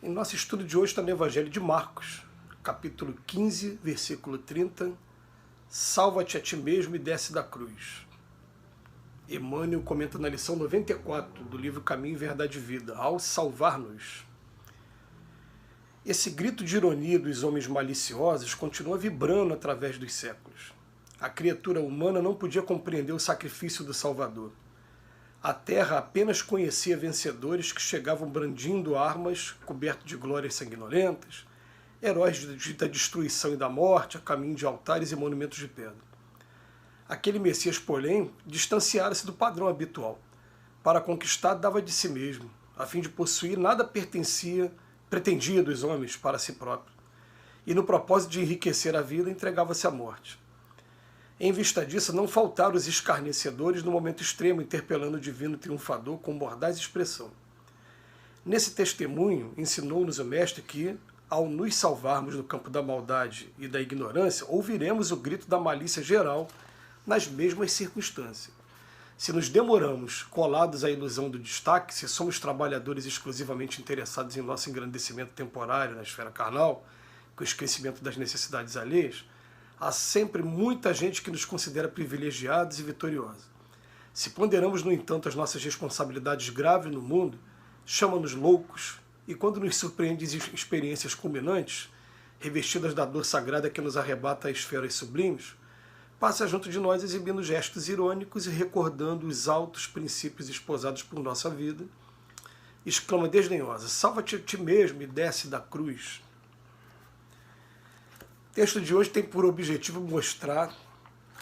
Em nosso estudo de hoje está no Evangelho de Marcos, capítulo 15, versículo 30. Salva-te a ti mesmo e desce da cruz. Emmanuel comenta na lição 94 do livro Caminho, Verdade e Vida, ao salvar-nos. Esse grito de ironia dos homens maliciosos continua vibrando através dos séculos. A criatura humana não podia compreender o sacrifício do Salvador. A terra apenas conhecia vencedores que chegavam brandindo armas, cobertos de glórias sanguinolentas, heróis da destruição e da morte, a caminho de altares e monumentos de pedra. Aquele Messias, porém, distanciara-se do padrão habitual. Para conquistar, dava de si mesmo. A fim de possuir, nada pretendia dos homens para si próprio. E no propósito de enriquecer a vida, entregava-se à morte. Em vista disso, não faltaram os escarnecedores no momento extremo, interpelando o divino triunfador com mordaz expressão. Nesse testemunho, ensinou-nos o Mestre que, ao nos salvarmos do campo da maldade e da ignorância, ouviremos o grito da malícia geral nas mesmas circunstâncias. Se nos demoramos colados à ilusão do destaque, se somos trabalhadores exclusivamente interessados em nosso engrandecimento temporário na esfera carnal, com o esquecimento das necessidades alheias, há sempre muita gente que nos considera privilegiados e vitoriosos. Se ponderamos, no entanto, as nossas responsabilidades graves no mundo, chama-nos loucos, e quando nos surpreendem experiências culminantes, revestidas da dor sagrada que nos arrebata a esferas sublimes, passa junto de nós exibindo gestos irônicos e recordando os altos princípios esposados por nossa vida, exclama desdenhosa: salva-te a ti mesmo e desce da cruz. O texto de hoje tem por objetivo mostrar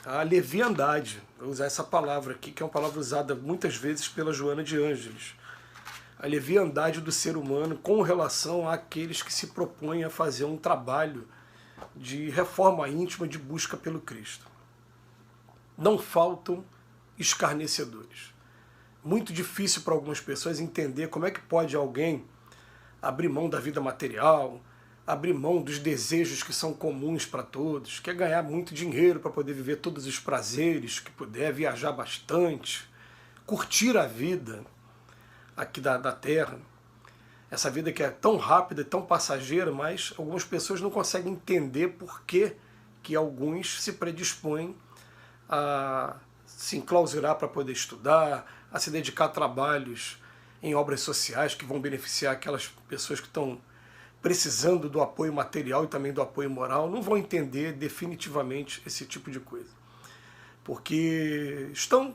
a leviandade, vou usar essa palavra aqui, que é uma palavra usada muitas vezes pela Joana de Ângeles, a leviandade do ser humano com relação àqueles que se propõem a fazer um trabalho de reforma íntima, de busca pelo Cristo. Não faltam escarnecedores. Muito difícil para algumas pessoas entender como é que pode alguém abrir mão da vida material, abrir mão dos desejos que são comuns para todos, quer ganhar muito dinheiro para poder viver todos os prazeres que puder, viajar bastante, curtir a vida aqui da Terra, essa vida que é tão rápida e tão passageira, mas algumas pessoas não conseguem entender por que alguns se predispõem a se enclausurar para poder estudar, a se dedicar a trabalhos em obras sociais que vão beneficiar aquelas pessoas que estão precisando do apoio material e também do apoio moral, não vão entender definitivamente esse tipo de coisa. Porque estão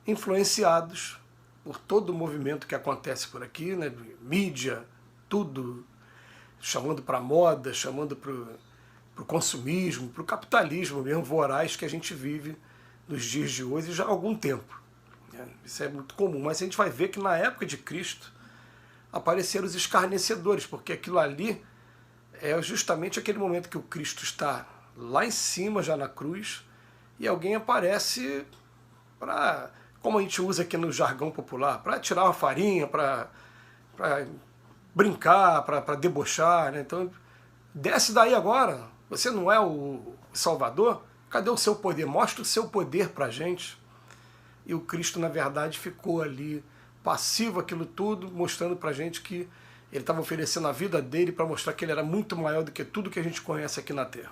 influenciados por todo o movimento que acontece por aqui, né, mídia, tudo, chamando para a moda, chamando para o consumismo, para o capitalismo mesmo voraz que a gente vive nos dias de hoje já há algum tempo. Isso é muito comum, mas a gente vai ver que na época de Cristo apareceram os escarnecedores, porque aquilo ali é justamente aquele momento que o Cristo está lá em cima, já na cruz, e alguém aparece para, como a gente usa aqui no jargão popular, para tirar uma farinha, para brincar, para debochar, né? Então, desce daí agora, você não é o Salvador? Cadê o seu poder? Mostra o seu poder para a gente. E o Cristo, na verdade, ficou ali passivo aquilo tudo, mostrando para a gente que ele estava oferecendo a vida dele para mostrar que ele era muito maior do que tudo que a gente conhece aqui na Terra.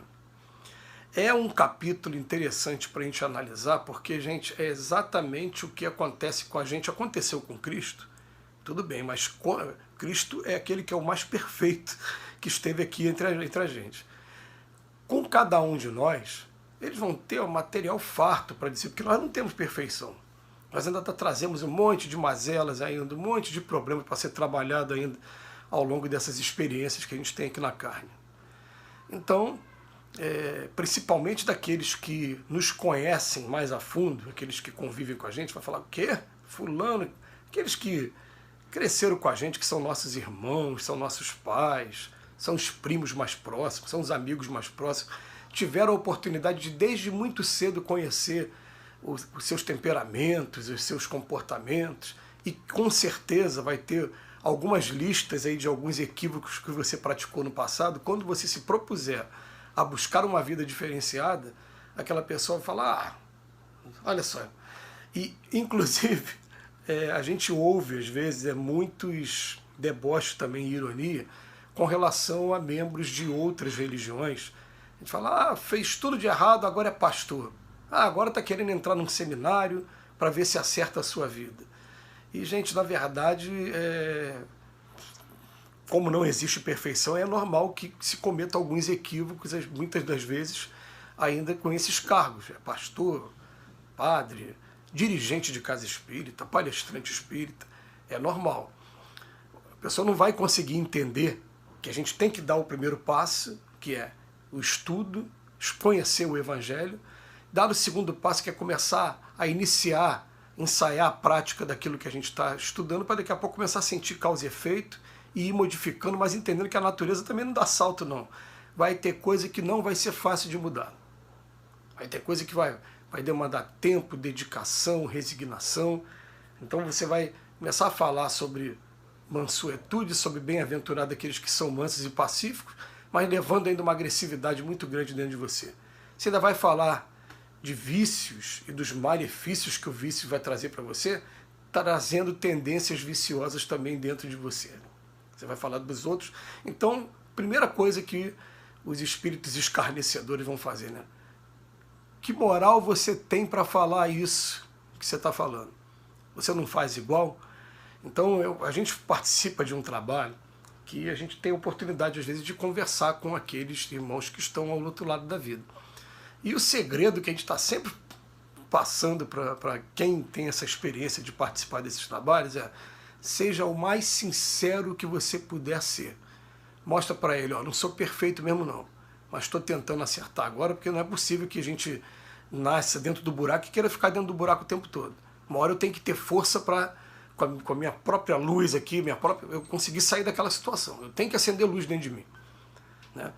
É um capítulo interessante para a gente analisar, porque, gente, é exatamente o que acontece com a gente, aconteceu com Cristo, tudo bem, mas Cristo é aquele que é o mais perfeito que esteve aqui entre a gente. Com cada um de nós, eles vão ter um material farto para dizer, porque nós não temos perfeição. Nós ainda trazemos um monte de mazelas ainda, um monte de problemas para ser trabalhado ainda ao longo dessas experiências que a gente tem aqui na carne. Então, principalmente daqueles que nos conhecem mais a fundo, aqueles que convivem com a gente, vai falar, o quê? Fulano? Aqueles que cresceram com a gente, que são nossos irmãos, são nossos pais, são os primos mais próximos, são os amigos mais próximos, tiveram a oportunidade de desde muito cedo conhecer os seus temperamentos, os seus comportamentos, e com certeza vai ter algumas listas aí de alguns equívocos que você praticou no passado. Quando você se propuser a buscar uma vida diferenciada, aquela pessoa vai falar, olha só. E, inclusive, a gente ouve, às vezes, muitos deboche também e ironia com relação a membros de outras religiões. A gente fala, fez tudo de errado, agora é pastor. Agora está querendo entrar num seminário para ver se acerta a sua vida. E, gente, na verdade, como não existe perfeição, é normal que se cometa alguns equívocos, muitas das vezes, ainda com esses cargos. É pastor, padre, dirigente de casa espírita, palestrante espírita. É normal. A pessoa não vai conseguir entender que a gente tem que dar o primeiro passo, que é o estudo, conhecer o Evangelho, dar o segundo passo, que é começar a ensaiar a prática daquilo que a gente está estudando, para daqui a pouco começar a sentir causa e efeito e ir modificando, mas entendendo que a natureza também não dá salto, não. Vai ter coisa que não vai ser fácil de mudar. Vai ter coisa que vai demandar tempo, dedicação, resignação. Então você vai começar a falar sobre mansuetude, sobre bem-aventurado aqueles que são mansos e pacíficos, mas levando ainda uma agressividade muito grande dentro de você. Você ainda vai falar de vícios e dos malefícios que o vício vai trazer para você, trazendo tendências viciosas também dentro de você. Você vai falar dos outros. Então, primeira coisa que os espíritos escarnecedores vão fazer, né? Que moral você tem para falar isso que você está falando? Você não faz igual? Então, a gente participa de um trabalho que a gente tem a oportunidade, às vezes, de conversar com aqueles irmãos que estão ao outro lado da vida. E o segredo que a gente está sempre passando para quem tem essa experiência de participar desses trabalhos é: seja o mais sincero que você puder ser. Mostra para ele, não sou perfeito mesmo não, mas estou tentando acertar agora, porque não é possível que a gente nasça dentro do buraco e queira ficar dentro do buraco o tempo todo. Uma hora eu tenho que ter força para, com a minha própria luz aqui, eu conseguir sair daquela situação. Eu tenho que acender luz dentro de mim, né?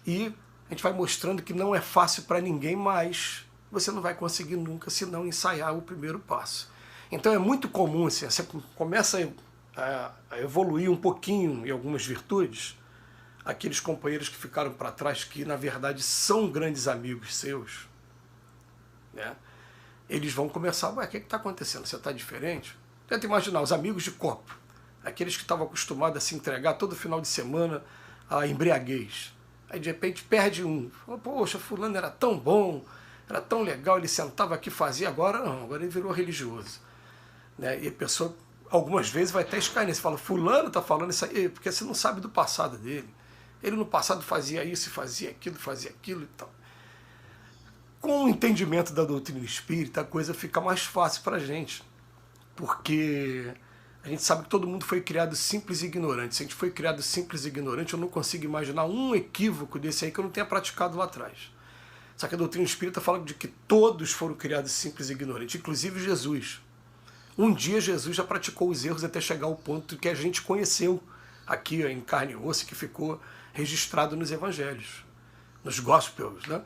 E a gente vai mostrando que não é fácil para ninguém, mas você não vai conseguir nunca se não ensaiar o primeiro passo. Então é muito comum, assim, você começa a evoluir um pouquinho em algumas virtudes, aqueles companheiros que ficaram para trás, que na verdade são grandes amigos seus, né? Eles vão começar, o que está acontecendo? Você está diferente? Tenta imaginar, os amigos de copo, aqueles que estavam acostumados a se entregar todo final de semana à embriaguez. Aí de repente perde um. Poxa, fulano era tão bom, era tão legal, ele sentava aqui e fazia, agora não, agora ele virou religioso, né? E a pessoa algumas vezes vai até escarnecer, fala, fulano está falando isso aí, porque você não sabe do passado dele. Ele no passado fazia isso, fazia aquilo e tal. Com o entendimento da doutrina espírita, a coisa fica mais fácil para a gente, porque a gente sabe que todo mundo foi criado simples e ignorante. Se a gente foi criado simples e ignorante, eu não consigo imaginar um equívoco desse aí que eu não tenha praticado lá atrás. Só que a doutrina espírita fala de que todos foram criados simples e ignorantes, inclusive Jesus. Um dia Jesus já praticou os erros até chegar ao ponto que a gente conheceu aqui em carne e osso, que ficou registrado nos evangelhos, nos gospels, né?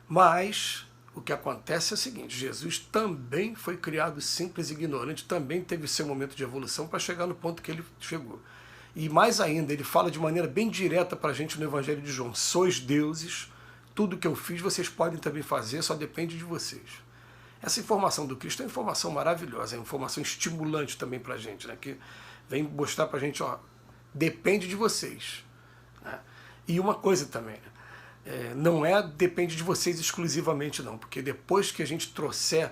Mas o que acontece é o seguinte: Jesus também foi criado simples e ignorante, também teve seu momento de evolução para chegar no ponto que ele chegou. E mais ainda, ele fala de maneira bem direta para a gente no Evangelho de João: sois deuses, tudo que eu fiz vocês podem também fazer, só depende de vocês. Essa informação do Cristo é uma informação maravilhosa, é uma informação estimulante também para a gente, né? Que vem mostrar para a gente, depende de vocês, né? E uma coisa também, não depende de vocês exclusivamente não, porque depois que a gente trouxer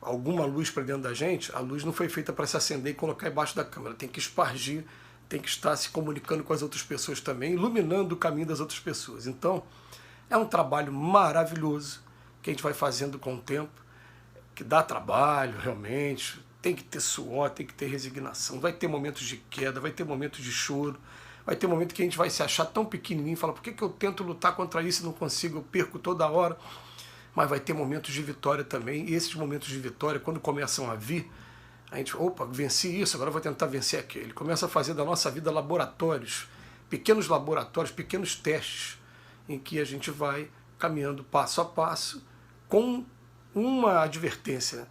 alguma luz para dentro da gente, a luz não foi feita para se acender e colocar embaixo da câmera, tem que espargir, tem que estar se comunicando com as outras pessoas também, iluminando o caminho das outras pessoas. Então, é um trabalho maravilhoso que a gente vai fazendo com o tempo, que dá trabalho realmente, tem que ter suor, tem que ter resignação, vai ter momentos de queda, vai ter momentos de choro, vai ter momento que a gente vai se achar tão pequenininho, falar, por que eu tento lutar contra isso e não consigo, eu perco toda hora. Mas vai ter momentos de vitória também, e esses momentos de vitória, quando começam a vir, a gente, venci isso, agora vou tentar vencer aquele. Começa a fazer da nossa vida laboratórios, pequenos testes, em que a gente vai caminhando passo a passo, com uma advertência.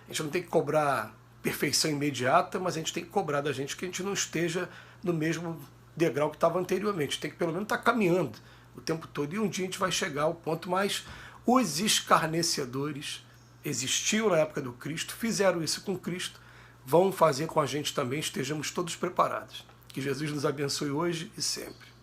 A gente não tem que cobrar perfeição imediata, mas a gente tem que cobrar da gente que a gente não esteja no mesmo degrau que estava anteriormente. Tem que pelo menos estar caminhando o tempo todo. E um dia a gente vai chegar ao ponto, mas os escarnecedores existiam na época do Cristo, fizeram isso com Cristo, vão fazer com a gente também, estejamos todos preparados. Que Jesus nos abençoe hoje e sempre.